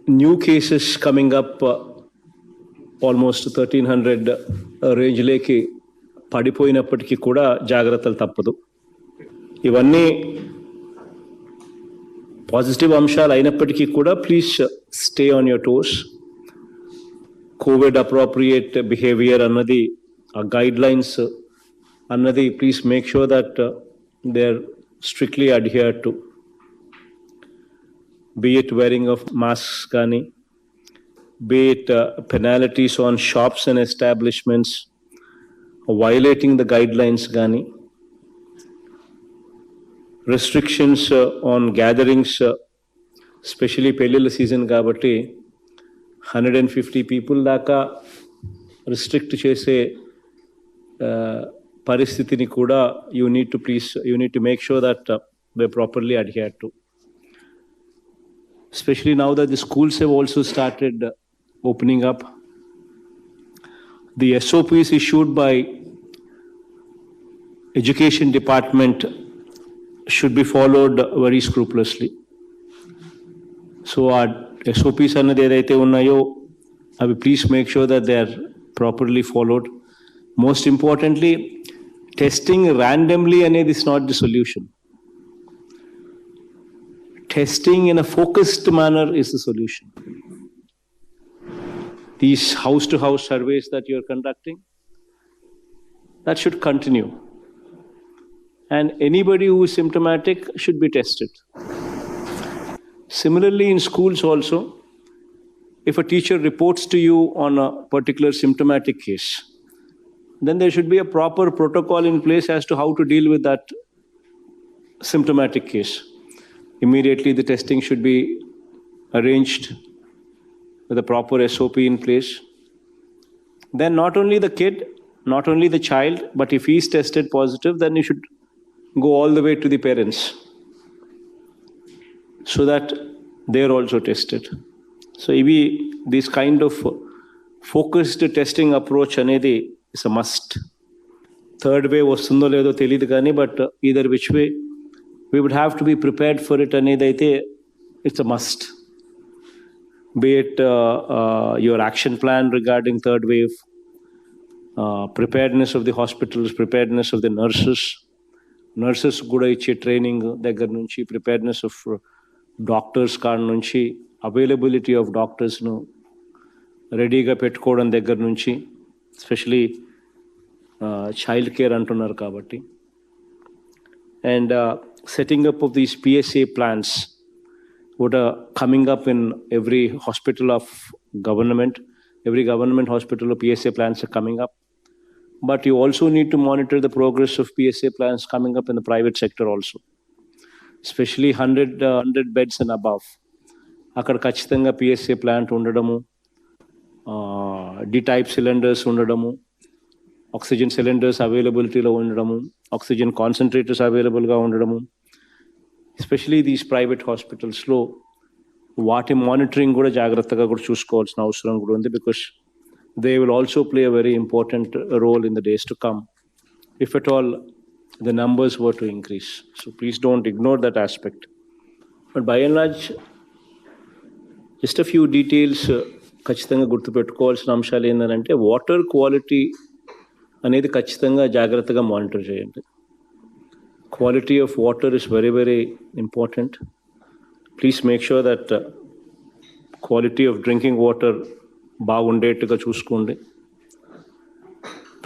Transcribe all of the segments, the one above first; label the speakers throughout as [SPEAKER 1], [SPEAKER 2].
[SPEAKER 1] new cases coming up almost 1300 రేంజ్లోకి పడిపోయినప్పటికీ కూడా జాగ్రత్తలు తప్పదు. ఇవన్నీ పాజిటివ్ అంశాలు అయినప్పటికీ కూడా please stay on your toes. Covid appropriate behaviour అన్నది, ఆ గైడ్ లైన్స్ అన్నది please make sure that they are strictly adhered to. Be it wearing of masks కానీ, be it penalties on shops and establishments violating the guidelines కానీ, restrictions on gatherings, especially పెళ్ళిళ్ళ season కాబట్టి 150 people దాకా restrict చేసే పరిస్థితిని కూడా you need to make sure that they properly adhere to. Especially now that the schools have also started opening up. The SOPs issued by Education Department should be followed very scrupulously. So our SOPs annadi edaithe unnayo, please make sure that they are properly followed. Most importantly, testing randomly anedi is not the solution. Testing in a focused manner is the solution. These house-to-house surveys that you're conducting, that should continue. And anybody who is symptomatic should be tested. Similarly, in schools also, if a teacher reports to you on a particular symptomatic case, then there should be a proper protocol in place as to how to deal with that symptomatic case. Immediately, the testing should be arranged with a proper SOP in place. Then not only the kid, not only the child, but if he is tested positive, then you should go all the way to the parents so that they are also tested. So this kind of focused testing approach anedi is a must. Third wave vastundo ledo teliyadu gaani, but either which way, we would have to be prepared for it అనేదైతే it's a must. Be it your action plan regarding third wave, preparedness of the hospitals, preparedness of the nurses కూడా ఇచ్చే training దగ్గర నుంచి, preparedness of doctors కాడ నుంచి, availability of డాక్టర్స్ను రెడీగా పెట్టుకోవడం దగ్గర నుంచి, ఎస్పెషలీ చైల్డ్ కేర్ అంటున్నారు కాబట్టి, and setting up of these PSA plans what are coming up in every hospital of government. Every government hospital of PSA plans are coming up. But you also need to monitor the progress of PSA plans coming up in the private sector also. Especially 100 beds and above. అక్కడ ఖచ్చితంగా PSA plant ఉండడము, D-type cylinders ఉండడము, oxygen cylinders అవైలబిలిటీలో ఉండడము, oxygen concentrators అవైలబుల్గా ఉండడము, especially these private హాస్పిటల్స్లో వాటి మానిటరింగ్ కూడా జాగ్రత్తగా కూడా చూసుకోవాల్సిన అవసరం కూడా ఉంది. Because they will also play a very important role in the days to come if at all the numbers were to increase. So please don't ignore that aspect. But by and large just a few details ఖచ్చితంగా గుర్తుపెట్టుకోవాల్సిన అంశాలు ఏంటంటే, water quality అనేది ఖచ్చితంగా జాగ్రత్తగా monitor చేయండి. Quality of water is very very important. Please make sure that quality of drinking water బాగుండేట్టుగా చూసుకోండి.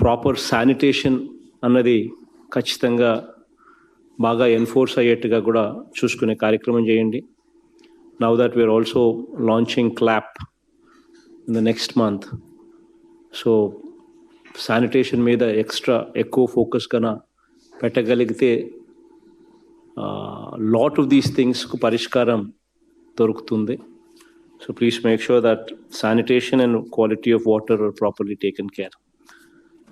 [SPEAKER 1] ప్రాపర్ శానిటేషన్ అన్నది ఖచ్చితంగా బాగా ఎన్ఫోర్స్ అయ్యేట్టుగా కూడా చూసుకునే కార్యక్రమం చేయండి. Now that we're also launching clap in the next month. So sanitation మీద ఎక్కువ ఫోకస్ కన్నా పెట్టగలిగితే లాట్ ఆఫ్ దీస్ థింగ్స్కు పరిష్కారం దొరుకుతుంది. So please make sure that sanitation and quality of water are properly taken care.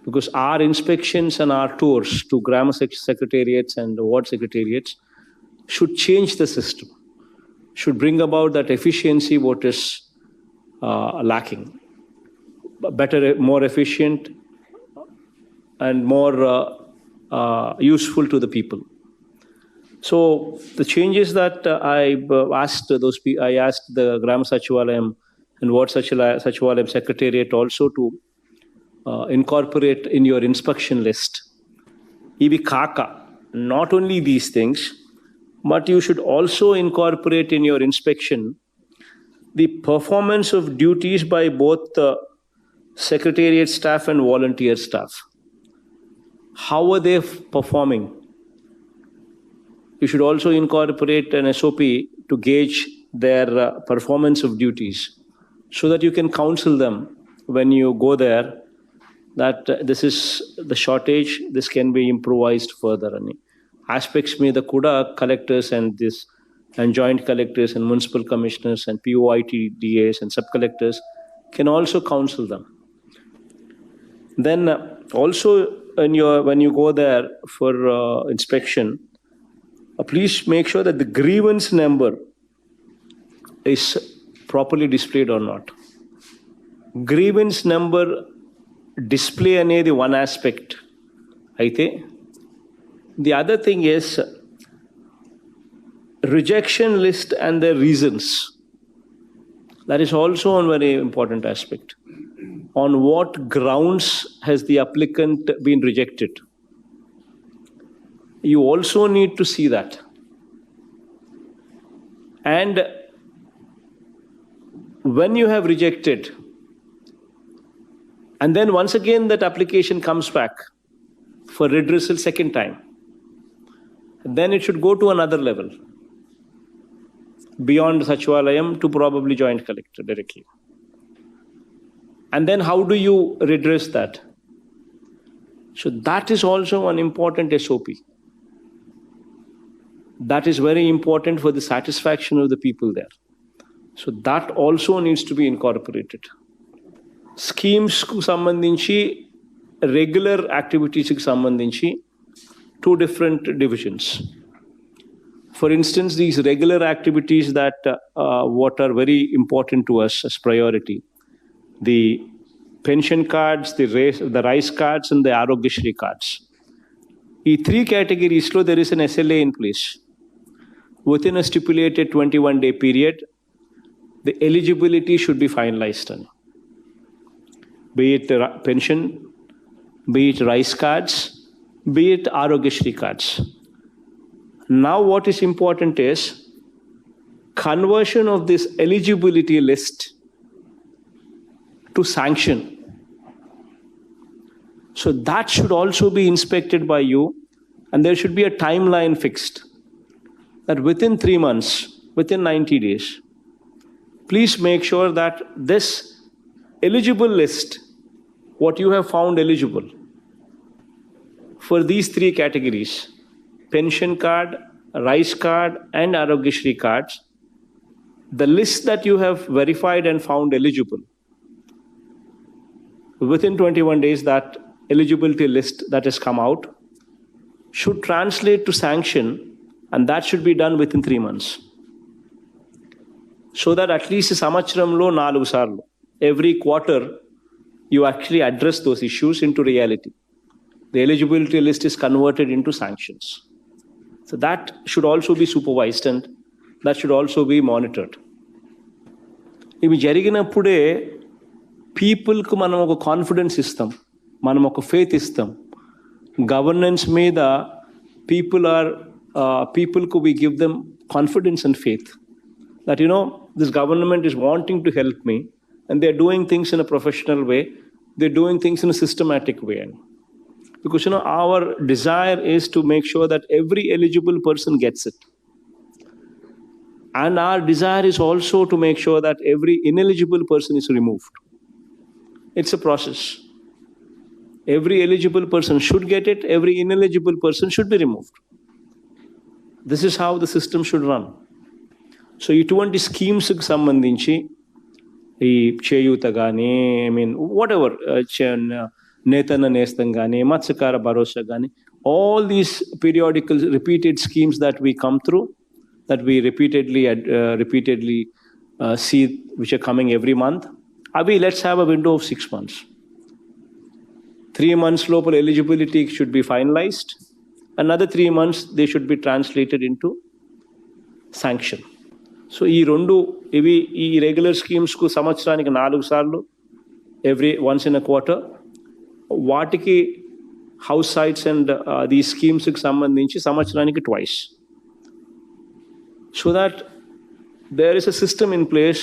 [SPEAKER 1] Because our inspections and our tours to grammar secretariats and ward secretariats should change the system, should bring about that efficiency what is lacking. Better, more efficient and more useful to the people. So the changes that I asked I asked the Gram Sachivalayam and Ward Sachivalayam Secretariat also to incorporate in your inspection list. Ivi kaka, not only these things, but you should also incorporate in your inspection the performance of duties by both the secretariat staff and volunteer staff. How are they performing? You should also incorporate an SOP to gauge their performance of duties so that you can counsel them when you go there that this is the shortage, this can be improvised further. Aspects may the Kuda collectors and joint collectors and municipal commissioners and POITDAs and sub-collectors can also counsel them. Then also when you go there for inspection, please make sure that the grievance number is properly displayed or not. Grievance number display anedi one aspect. The other thing is rejection list and the reasons. That is also a very important aspect. On what grounds has the applicant been rejected? You also need to see that. And when you have rejected, and then once again that application comes back for redressal second time, then it should go to another level, beyond Sachivalayam to probably joint collector directly. And then how do you redress that? So that is also an important SOP. That is very important for the satisfaction of the people there. So that also needs to be incorporated. Schemes ku sambandhinchi, regular activities ku sambandhinchi, two different divisions. For instance, these regular activities that what are very important to us as priority, the pension cards, the rice cards, and the Arogyashri cards. In three categories, there is an SLA in place. Within a stipulated 21-day period, the eligibility should be finalized. Be it pension, be it rice cards, be it Arogyashri cards. Now what is important is conversion of this eligibility list to sanction. So that should also be inspected by you, and there should be a timeline fixed that within 3 months, within 90 days, please make sure that this eligible list, what you have found eligible for these three categories, pension card, rice card, and Arogyashri cards, the list that you have verified and found eligible, within 21 days, that eligibility list that has come out should translate to sanction, and that should be done within 3 months. So that at least samachramlo 4 sarlu, every quarter, you actually address those issues into reality. The eligibility list is converted into sanctions. So that should also be supervised and that should also be monitored. Ivi jariginapude people ku manam oka confidence istam, manam oka faith istam. Governance meeda people ku we give them confidence and faith that this government is wanting to help me and they're doing things in a professional way, they're doing things in a systematic way. Because our desire is to make sure that every eligible person gets it. And our desire is also to make sure that every ineligible person is removed. It's a process. Every eligible person should get it, every ineligible person should be removed. This is how the system should run. So ఇటువంటి schemes కి సంబంధించి ఈ చేయూత కానీ whatever నేతన్న నేస్తం కానీ మత్స్యకార భరోసా కానీ all these periodical repeated schemes that we come through, that we repeatedly see, which are coming every month, let's have a window of 6 months. 3 months local eligibility should be finalized. another 3 months, they should be translated into sanction. So, ఈ regular schemes కు సంవత్సరానికి 4 సార్లు every once in a quarter వాటికి house sites and these schemes కి సంబంధించి సంవత్సరానికి twice. So that there is a system in place,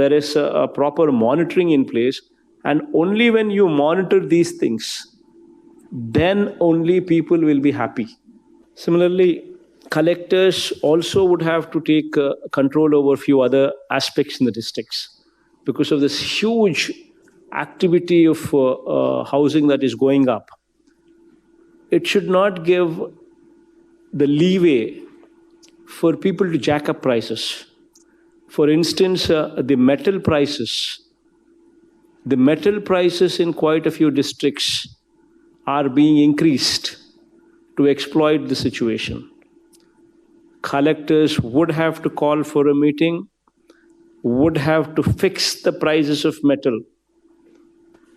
[SPEAKER 1] there is a proper monitoring in place, and only when you monitor these things, then only people will be happy. Similarly, collectors also would have to take control over a few other aspects in the districts because of this huge activity of housing that is going up. It should not give the leeway for people to jack up prices. For instance, the metal prices in quite a few districts are being increased to exploit the situation. Collectors would have to call for a meeting, would have to fix the prices of metal,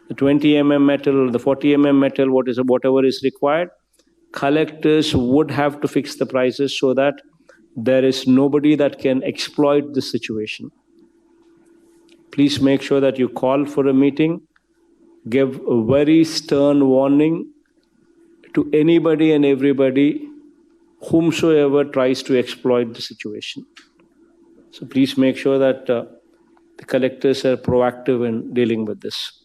[SPEAKER 1] the 20 mm metal, the 40 mm metal, whatever is required. Collectors would have to fix the prices so that there is nobody that can exploit this situation. Please make sure that you call for a meeting, give a very stern warning to anybody and everybody whomsoever tries to exploit the situation. So please make sure that the collectors are proactive in dealing with this.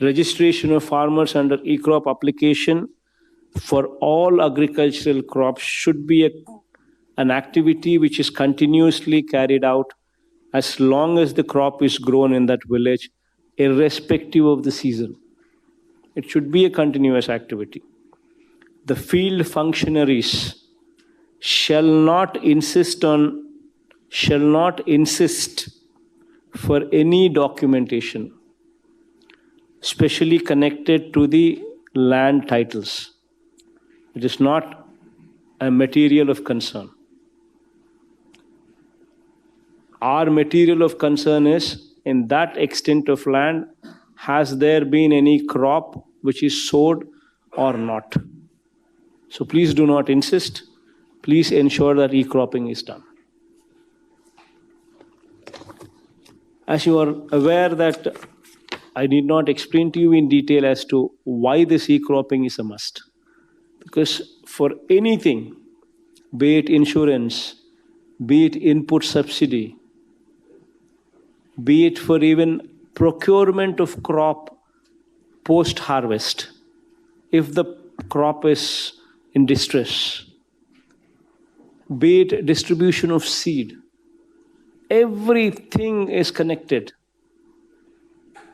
[SPEAKER 1] Registration of farmers under e-crop application for all agricultural crops should be an activity which is continuously carried out as long as the crop is grown in that village, irrespective of the season. It should be a continuous activity. The field functionaries shall not insist for any documentation, especially connected to the land titles. It is not a material of concern. Our material of concern is, in that extent of land, has there been any crop which is sowed or not? So please do not insist. Please ensure that e-cropping is done. As you are aware that I need not explain to you in detail as to why this e-cropping is a must. Because for anything, be it insurance, be it input subsidy, be it for even procurement of crop post-harvest, if the crop is in distress, be it distribution of seed, everything is connected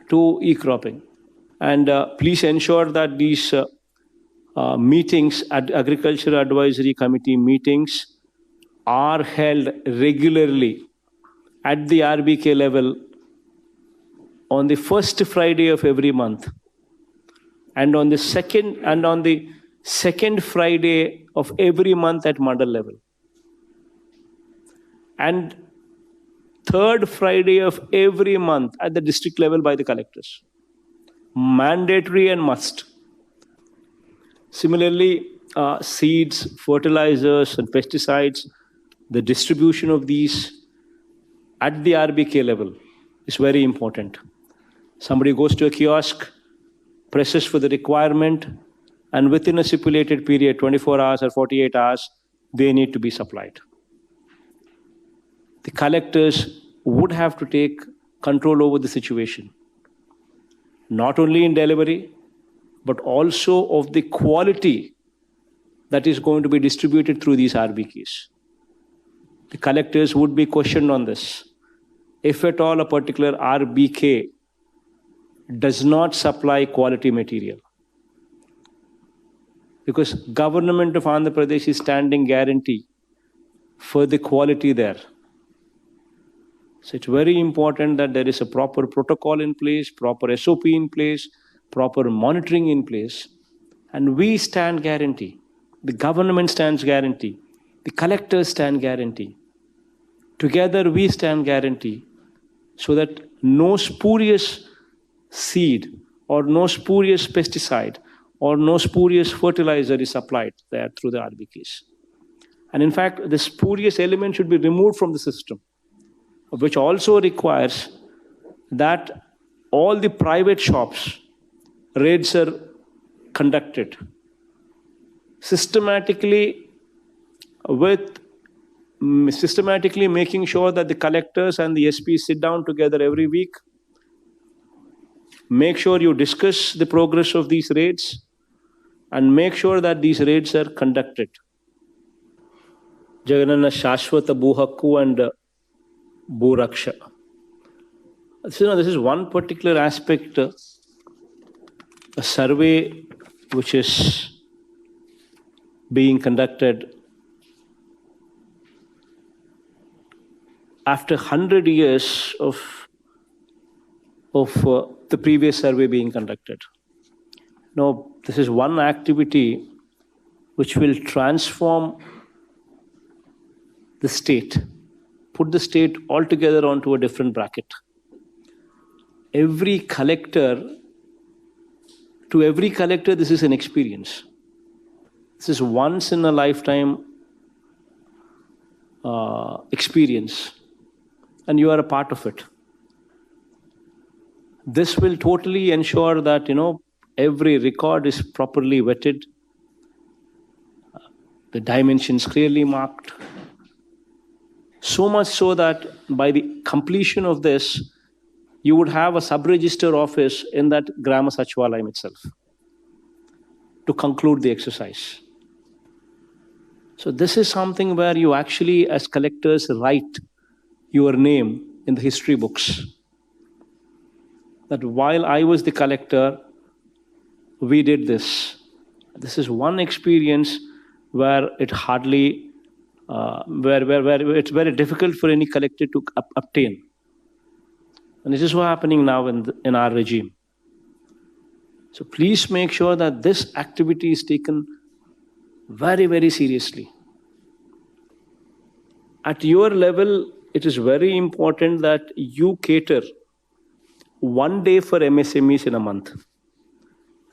[SPEAKER 1] to e-cropping. And please ensure that these meetings, Agriculture Advisory Committee meetings, are held regularly at the RBK level on the first Friday of every month, and on the second Friday of every month at mandal level, and third Friday of every month at the district level by the collectors. Mandatory and must. Similarly, seeds, fertilizers, and pesticides, the distribution of these at the RBK level is very important. Somebody goes to a kiosk, presses for the requirement, and within a stipulated period, 24 hours or 48 hours, they need to be supplied. The collectors would have to take control over the situation, not only in delivery, but also of the quality that is going to be distributed through these RBKs. The collectors would be questioned on this. If at all a particular RBK does not supply quality material, because government of Andhra Pradesh is standing guarantee for the quality there. So it's very important that there is a proper protocol in place, proper SOP in place, proper monitoring in place, and we stand guarantee. The government stands guarantee. The collectors stand guarantee. Together we stand guarantee so that no spurious seed or no spurious pesticide or no spurious fertilizer is supplied there through the RBKs. And in fact, the spurious element should be removed from the system, which also requires that all the private shops, raids are conducted systematically making sure that the collectors and the SPs sit down together every week. Make sure you discuss the progress of these raids and make sure that these raids are conducted. Jaganana Shashwata Bhuhakku and Bhuraksha. So, this is one particular aspect, a survey which is being conducted after 100 years of the previous survey being conducted. Now, this is one activity which will transform the state, put the state altogether onto a different bracket. Every collector, this is an experience. This is once in a lifetime experience, and you are a part of it. This will totally ensure that, every record is properly vetted, the dimensions clearly marked. So much so that by the completion of this, you would have a sub-register office in that Grama Sachivalayam itself to conclude the exercise. So this is something where you actually, as collectors, write your name in the history books. That while I was the collector, we did this. This is one experience where it hardly, where it's very difficult for any collector to obtain. And this is what's happening now in our regime. So please make sure that this activity is taken very, very seriously. At your level, it is very important that you cater one day for MSMEs in a month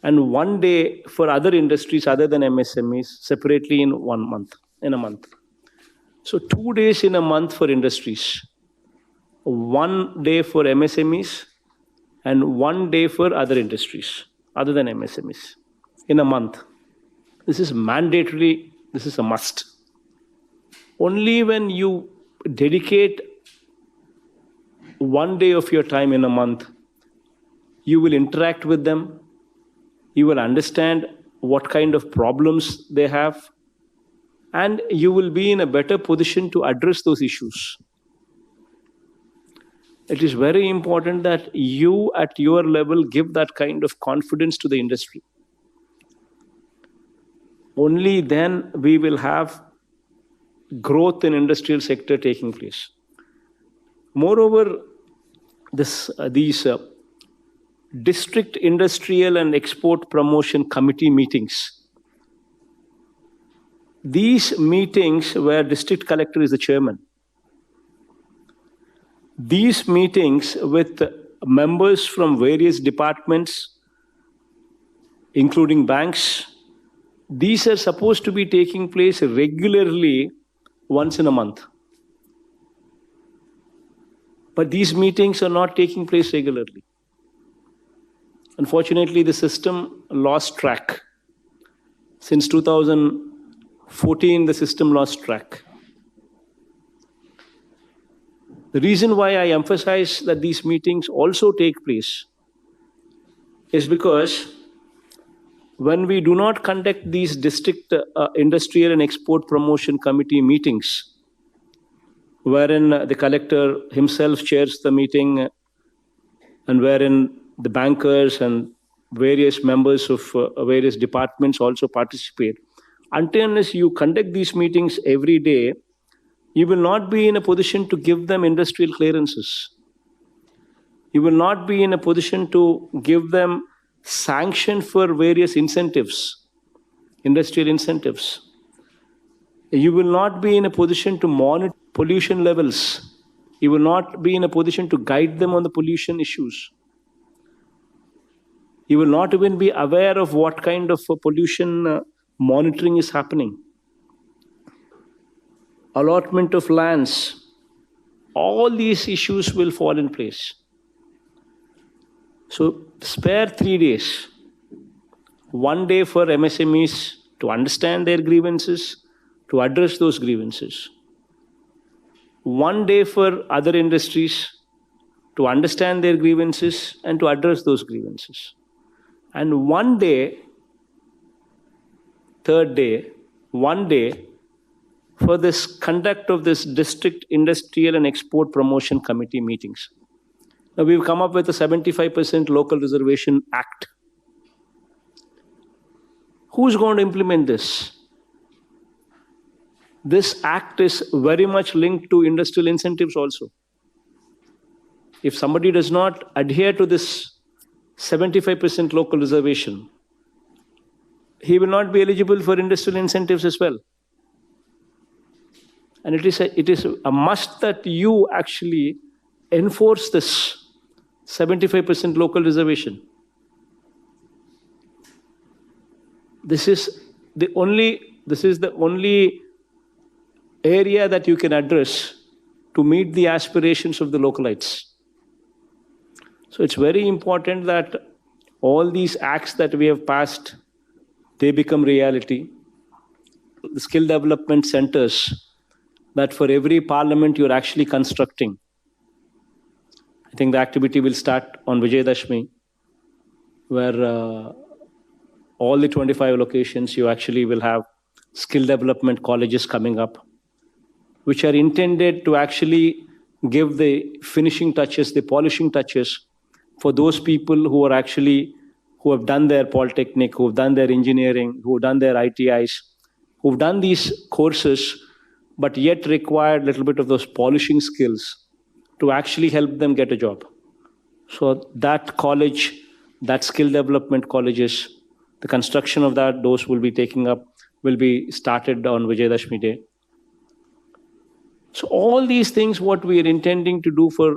[SPEAKER 1] and one day for other industries other than MSMEs separately in a month. So 2 days in a month for industries, 1 day for MSMEs and 1 day for other industries other than MSMEs in a month. This is mandatory, this is a must. Only when you dedicate 1 day of your time in a month, you will interact with them, you will understand what kind of problems they have, and you will be in a better position to address those issues. It is very important that you at your level give that kind of confidence to the industry. Only then we will have growth in industrial sector taking place. Moreover, these district industrial and export promotion committee meetings, these meetings where district collector is the chairman, these meetings with members from various departments, including banks, these are supposed to be taking place regularly once in a month. But these meetings are not taking place regularly. Unfortunately, the system lost track. Since 2014, the system lost track. The reason why I emphasize that these meetings also take place is because when we do not conduct these district industrial and export promotion committee meetings, wherein the collector himself chairs the meeting and wherein the bankers and various members of various departments also participate, until unless you conduct these meetings every day, you will not be in a position to give them industrial clearances. You will not be in a position to give them sanction for various incentives, industrial incentives. You will not be in a position to monitor pollution levels. You will not be in a position to guide them on the pollution issues. You will not even be aware of what kind of pollution monitoring is happening. Allotment of lands, all these issues will fall in place. So spare 3 days. 1 day for MSMEs to understand their grievances, to address those grievances. 1 day for other industries to understand their grievances and to address those grievances. And 1 day, third day, 1 day for this conduct of this district industrial and export promotion committee meetings. Now we've come up with a 75% local reservation act. Who's going to implement this? This act is very much linked to industrial incentives also. If somebody does not adhere to this 75% local reservation, he will not be eligible for industrial incentives as well. And it is a must that you actually enforce this 75% local reservation. This is the only area that you can address to meet the aspirations of the localites. So it's very important that all these acts that we have passed, they become reality. The skill development centers that for every parliament you're actually constructing. I think the activity will start on Vijayadashmi, where all the 25 locations you actually will have skill development colleges coming up, which are intended to actually give the finishing touches, the polishing touches for those people who have done their polytechnic, who have done their engineering, who have done their ITIs, who have done these courses, but yet require a little bit of those polishing skills to actually help them get a job. So that college, that skill development colleges, the construction of that, those will be started on Vijayadashmi Day. So all these things, what we are intending to do for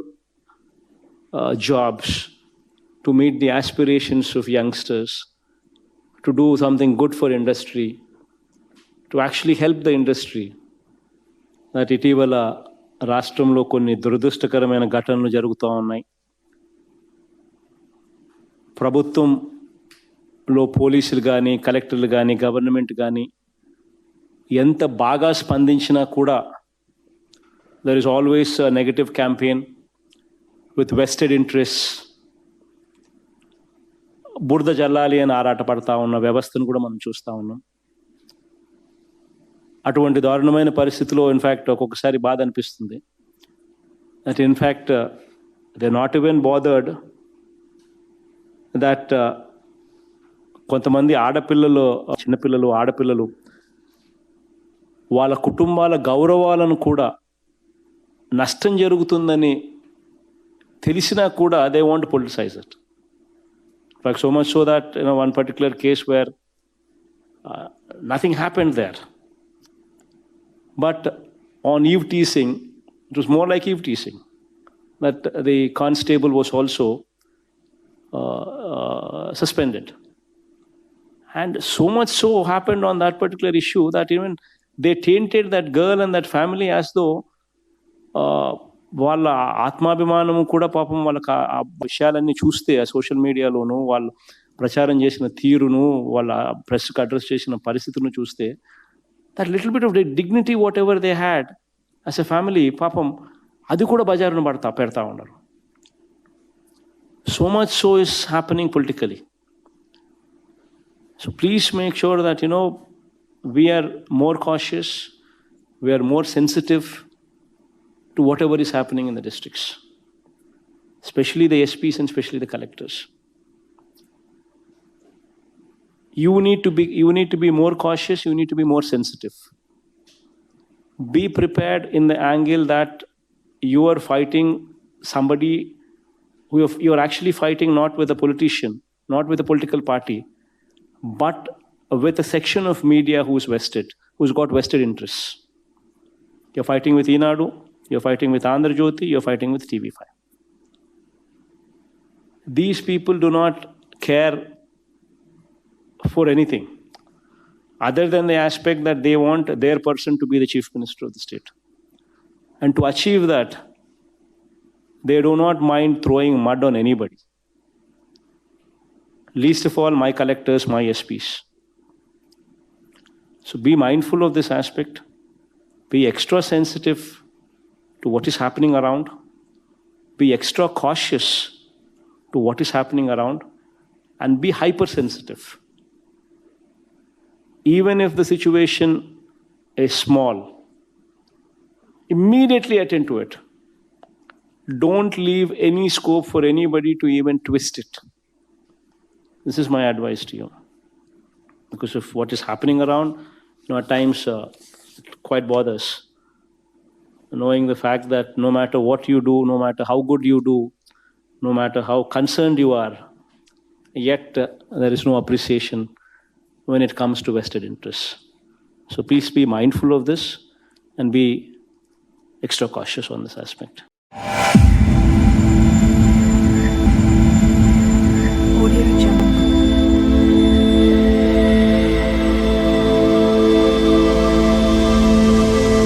[SPEAKER 1] jobs, to meet the aspirations of youngsters, to do something good for industry, to actually help the industry. That ఇటీవల రాష్ట్రంలో కొన్ని దురదృష్టకరమైన ఘటనలు జరుగుతూ ఉన్నాయి. ప్రభుత్వంలో పోలీసులు కానీ, కలెక్టర్లు కానీ, గవర్నమెంట్ కానీ ఎంత బాగా స్పందించినా కూడా there is always a negative campaign with vested interests. బురద జల్లాలి అని ఆరాటపడతా ఉన్న వ్యవస్థను కూడా మనం చూస్తూ ఉన్నాం. అటువంటి దారుణమైన పరిస్థితిలో ఇన్ఫ్యాక్ట్ ఒక్కొక్కసారి బాధ అనిపిస్తుంది. That in fact they not even bothered that కొంతమంది ఆడపిల్లలు వాళ్ళ కుటుంబాల గౌరవాలను కూడా నష్టం జరుగుతుందని తెలిసినా కూడా they want to politicize it. In fact, so much so that one particular case where nothing happened there. But on eve teasing, it was more like eve teasing, that the constable was also suspended. And so much so happened on that particular issue that even they tainted that girl and that family as though వాళ్ళ ఆత్మాభిమానము కూడా పాపం వాళ్ళకి ఆ విషయాలన్నీ చూస్తే ఆ social మీడియాలోను వాళ్ళు ప్రచారం చేసిన తీరును వాళ్ళ ప్రెస్కి అడ్రస్ చేసిన పరిస్థితులను చూస్తే that little bit of dignity whatever they had as a family, papam adi kuda bajarunu pedta unnaru. So much so is happening politically. So please make sure that we are more cautious, we are more sensitive to whatever is happening in the districts, especially the SPs and especially the collectors. You need to be more cautious, you need to be more sensitive. Be prepared in the angle that you are fighting somebody who you are actually fighting not with a politician, not with a political party, but with a section of media who's got vested interests. You're fighting with Enadu, you're fighting with Andhra Jyoti, you're fighting with TV5. These people do not care for anything other than the aspect that they want their person to be the chief minister of the state. And to achieve that, they do not mind throwing mud on anybody. Least of all, my collectors, my SPs. So be mindful of this aspect. Be extra sensitive to what is happening around. Be extra cautious to what is happening around. And be hypersensitive. Even if the situation is small, immediately attend to it. Don't leave any scope for anybody to even twist it. This is my advice to you. Because of what is happening around, at times it quite bothers. Knowing the fact that no matter what you do, no matter how good you do, no matter how concerned you are, yet there is no appreciation when it comes to vested interests. So please be mindful of this and be extra cautious on this aspect.